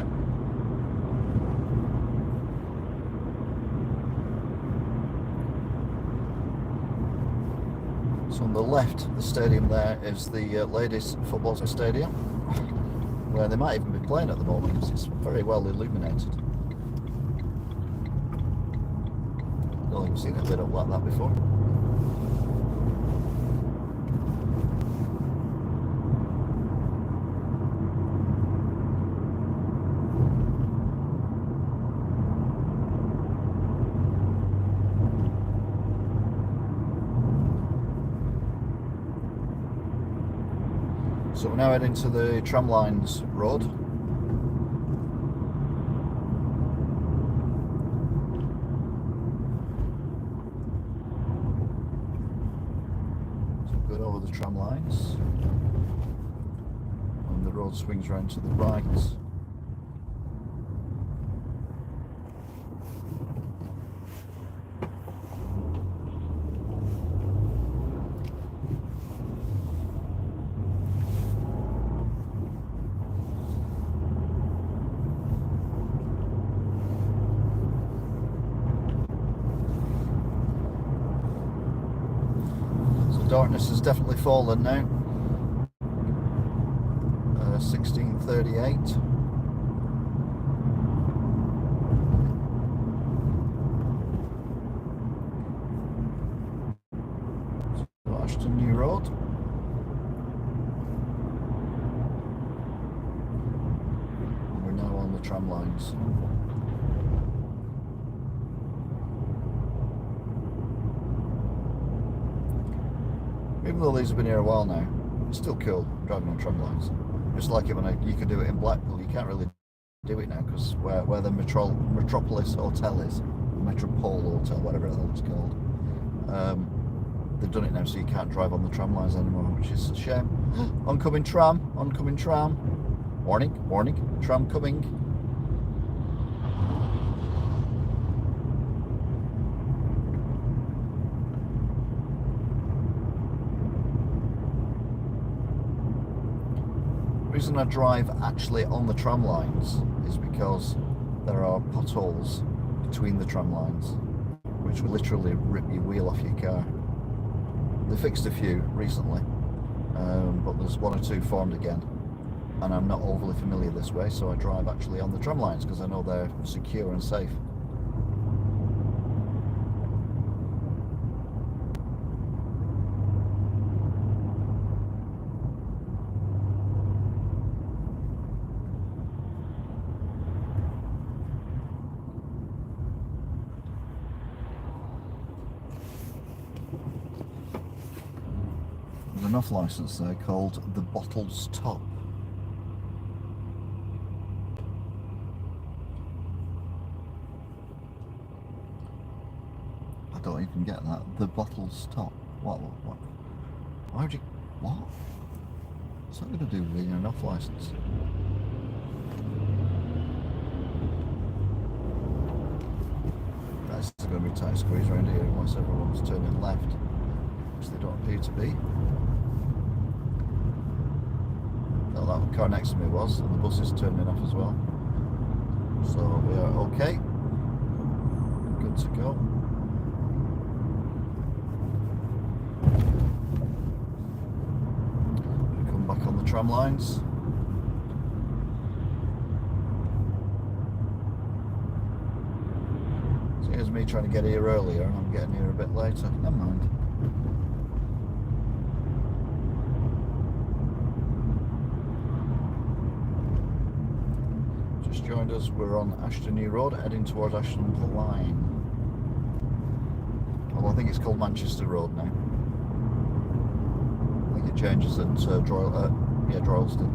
So on the left of the stadium there is the ladies football stadium, where they might even be playing at the moment because it's very well illuminated. I don't think I've seen it lit up like that before. So we're now heading to the Tramlines road. So good over the tram lines. And the road swings round to the right. Darkness has definitely fallen now. 16:38. So Ashton Road. And we're now on the tram lines. Even though these have been here a while now, it's still cool driving on tram lines. Just like it when you could do it in Blackpool, you can't really do it now because where the Metropolis Hotel is, Metropole Hotel, whatever the hell it's called, they've done it now so you can't drive on the tram lines anymore, which is a shame. Oncoming tram, oncoming tram. Warning, warning, tram coming. The reason I drive actually on the tram lines is because there are potholes between the tram lines which will literally rip your wheel off your car. They fixed a few recently, but there's one or two formed again, and I'm not overly familiar this way, so I drive actually on the tram lines because I know they're secure and safe. An off licence there called the Bottle's Top. I don't even get that. The Bottle's Top. What? Why would you? What? What's that going to do with being an off licence? That's going to be a tight squeeze around here unless everyone's turning left, which they don't appear to be. That car next to me was, and the bus is turning off as well. So we are okay. Good to go. We come back on the tram lines. So here's me trying to get here earlier, and I'm getting here a bit later. Never mind. joined us. We're on Ashton-New Road, heading towards Ashton-under-Lyne. Well, I think it's called Manchester Road now. I think it changes at Droylsden.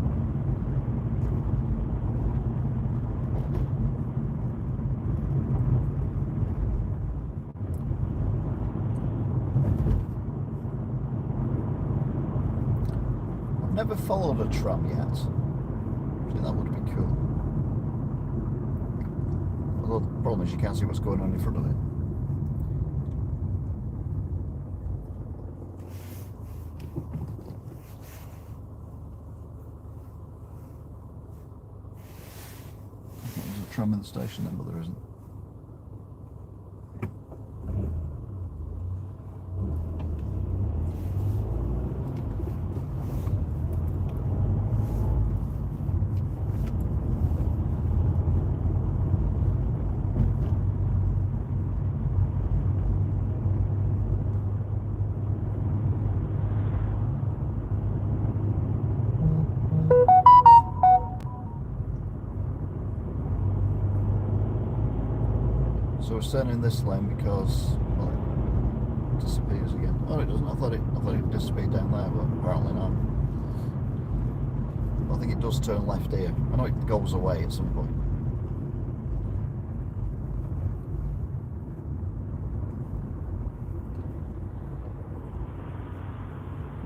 I've never followed a tram yet. I think that would be cool. Although the problem is you can't see what's going on in front of it. There's a tram in the station then, but there isn't. So we're staying in this lane because, well, it disappears again. Oh, it doesn't. I thought it disappeared down there, but apparently not. I think it does turn left here. I know it goes away at some point.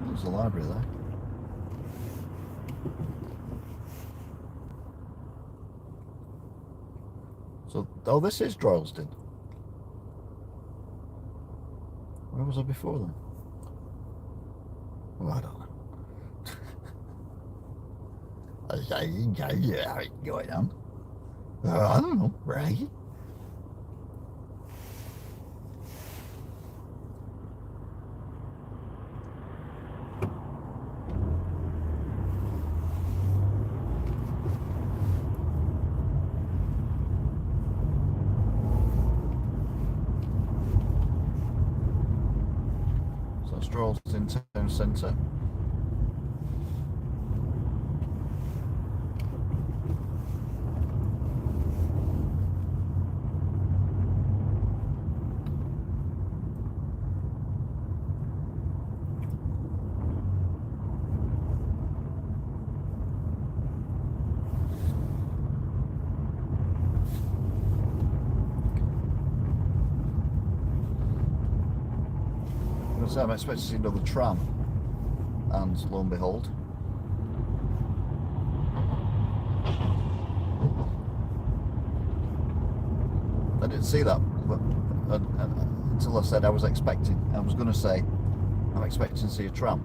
There's a library there. So, oh, this is Droylsden. Where was I before then? Well, I don't know. How it going on? I don't know, right? Droylsden town centre. So I'm expecting to see another tram, and lo and behold, I didn't see that until I said I was expecting. I was going to say I'm expecting to see a tram,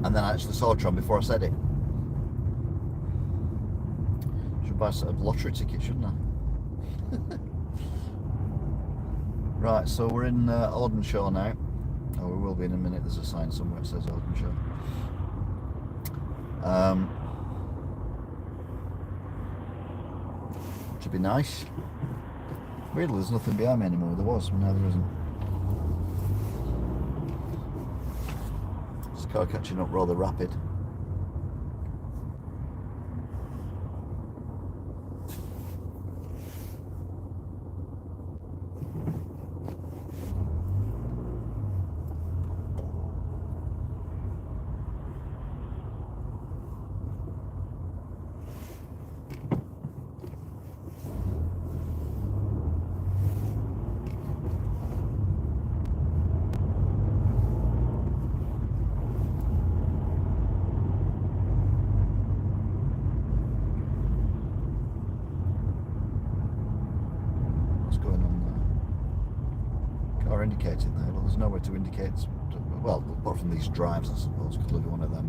and then I actually saw a tram before I said it. Should buy a set of lottery tickets, shouldn't I? Right, so we're in Audenshaw now. Oh, we will be in a minute. There's a sign somewhere that says Audenshaw. Should be nice. Weirdly, there's nothing behind me anymore. There was, but now there isn't. This car catching up rather rapid. Indicating there, but there's nowhere to indicate. Well, apart from these drives, I suppose, could look at one of them.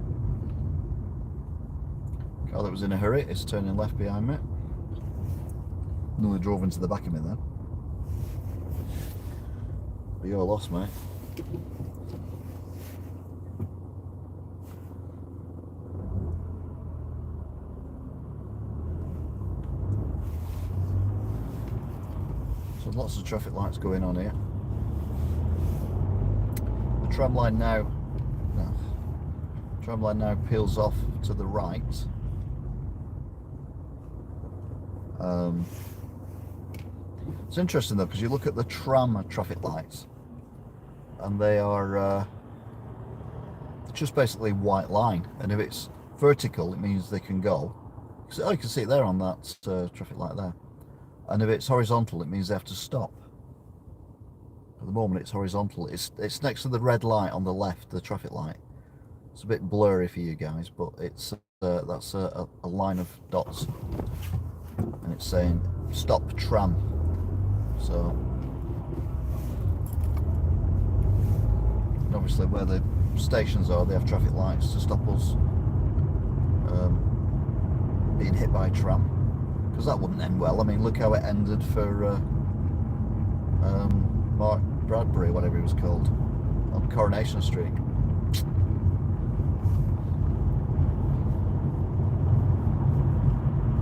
Car that was in a hurry is turning left behind me. Nearly drove into the back of me then. But you're lost, mate. So lots of traffic lights going on here. The tram line now peels off to the right. It's interesting though, because you look at the tram traffic lights, and they are just basically white line, and if it's vertical it means they can go. Oh, you can see it there on that traffic light there. And if it's horizontal it means they have to stop. At the moment it's horizontal. It's next to the red light on the left, the traffic light. It's a bit blurry for you guys, but it's that's a line of dots, and it's saying stop tram. So obviously where the stations are, they have traffic lights to stop us being hit by a tram, because that wouldn't end well. I mean, look how it ended for Mark Bradbury, whatever he was called, on Coronation Street.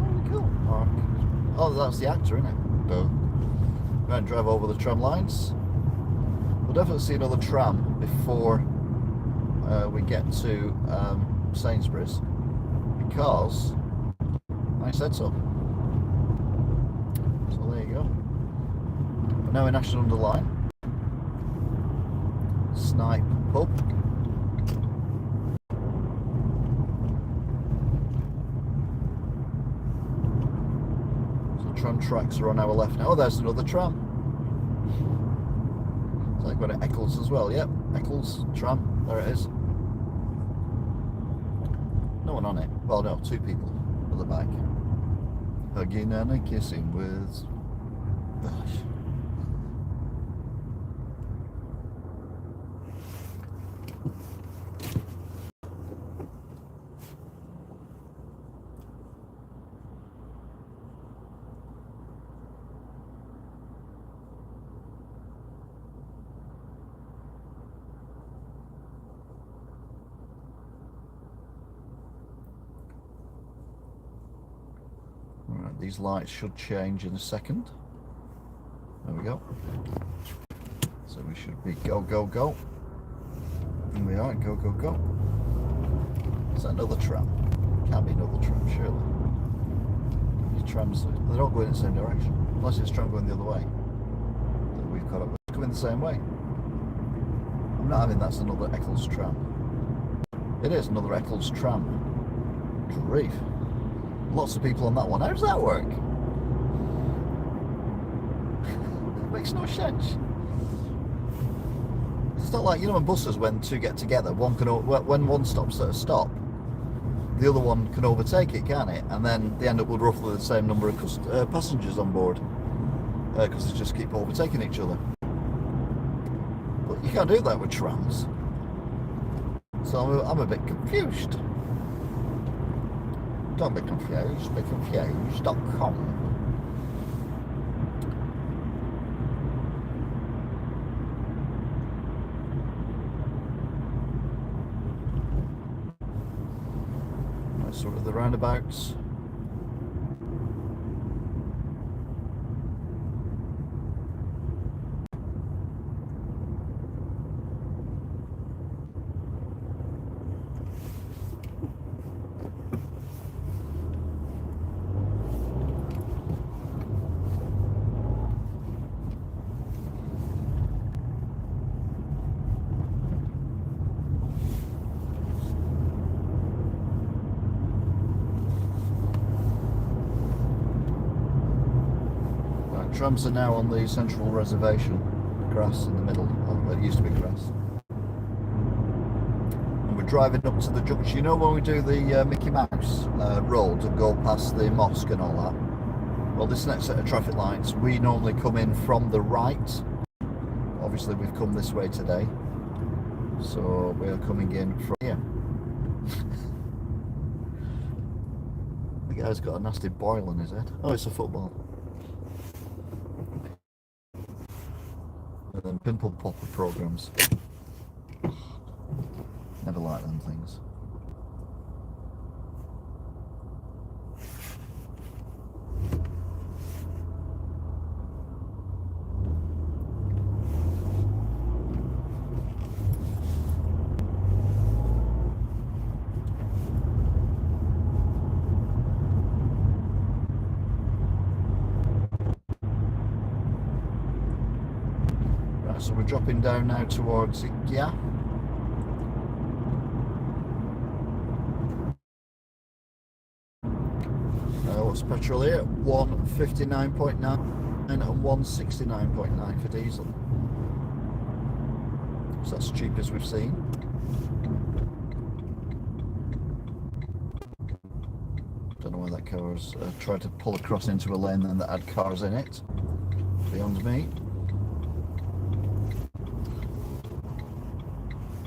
Really cool, Mark. Oh, that's the actor, isn't it? So, we're going to drive over the tram lines. We'll definitely see another tram before we get to Sainsbury's, because I said so. So there you go. We're now in Ashton-under-Lyne. Snipe pub. So tram tracks are on our left now. Oh, there's another tram. So I've got it Eccles as well. Yep, Eccles tram. There it is. No one on it. Well, no, two people at the back. Hugging and kissing with. Gosh. Alright, these lights should change in a second. There we go. So we should be go, go, go. And we are, go, go, go. Is that another tram? Can't be another tram, surely. These trams, they're all going in the same direction. Unless it's a tram going the other way. That we've got to go in the same way. I'm not having that's another Eccles tram. It is another Eccles tram. Grief. Lots of people on that one. How does that work? Makes no sense. It's not like, you know, in buses when two get together, when one stops at a stop, the other one can overtake it, can't it? And then they end up with roughly the same number of passengers on board, because they just keep overtaking each other. But you can't do that with trams. So I'm a bit confused. Don't be confused, be confused.com. That's sort of the roundabouts. Trams are now on the central reservation, grass in the middle, well, it used to be grass. And we're driving up to the junction. You know when we do the Mickey Mouse road and go past the mosque and all that? Well, this next set of traffic lights, we normally come in from the right. Obviously we've come this way today, so we're coming in from here. The guy's got a nasty boil on his head. Oh, it's a football. And then pimple popper programs. Never like them things. So we're dropping down now towards Wigan. What's petrol here? 159.9 and 169.9 for diesel. So that's cheap as we've seen. Don't know why that car's tried to pull across into a lane and that had cars in it. Beyond me.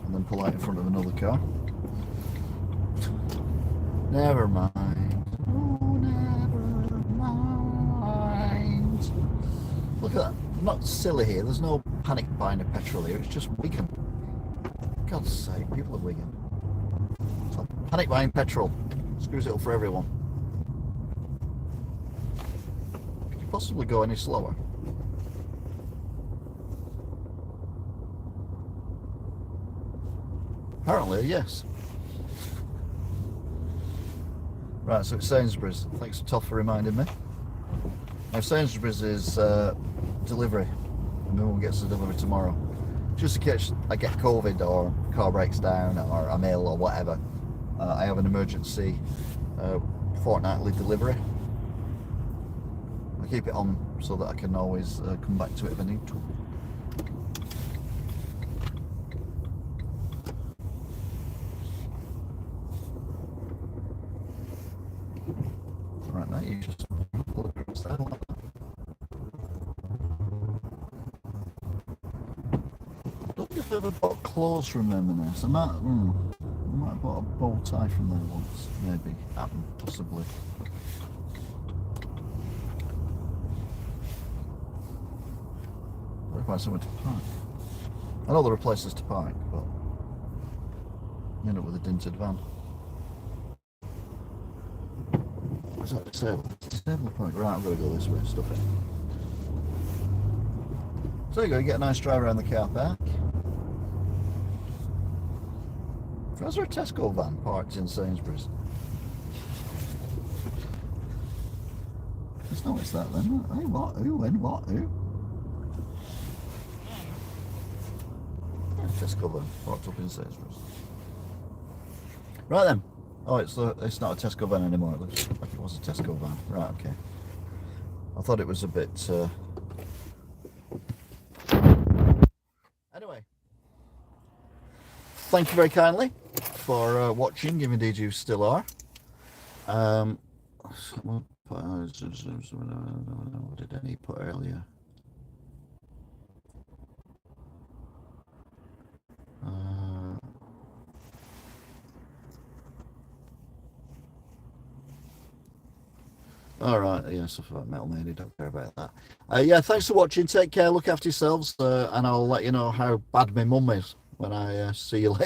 And then pull out in front of another car. Never mind. Oh, never mind. Look at that. I'm not silly here. There's no panic buying of petrol here. It's just Wigan. God's sake, people of Wigan. So panic buying petrol. Screws it up for everyone. Could you possibly go any slower? Apparently, yes. Right, so it's Sainsbury's. Thanks, Toff, for reminding me. Now, Sainsbury's is delivery. No one gets the delivery tomorrow. Just in case I get COVID or car breaks down or I'm ill or whatever, I have an emergency fortnightly delivery. I keep it on so that I can always come back to it if I need to. Right now, you just pull across that like that. I don't think I've ever bought clothes from them in this. I might have bought a bow tie from there once, maybe. Happened, possibly. I'll find somewhere to park. I know there are places to park, but you end up with a dinted van. What's that disabled point? Right, I'm going to go this way, stuff it. So you go, you get a nice drive around the car park. Is there a Tesco van parked in Sainsbury's? Just noticed that then. Hey, what? Who? When? What? Who? Tesco van parked up in Sainsbury's. Right then. Oh, it's not a Tesco van anymore. It looks like it was a Tesco van. Right, okay. I thought it was a bit... Anyway. Thank you very kindly for watching, if indeed you still are. What did Annie put earlier? Alright, yes, I forgot Metal Mania, don't care about that. Yeah, thanks for watching, take care, look after yourselves, and I'll let you know how bad my mum is when I see you later.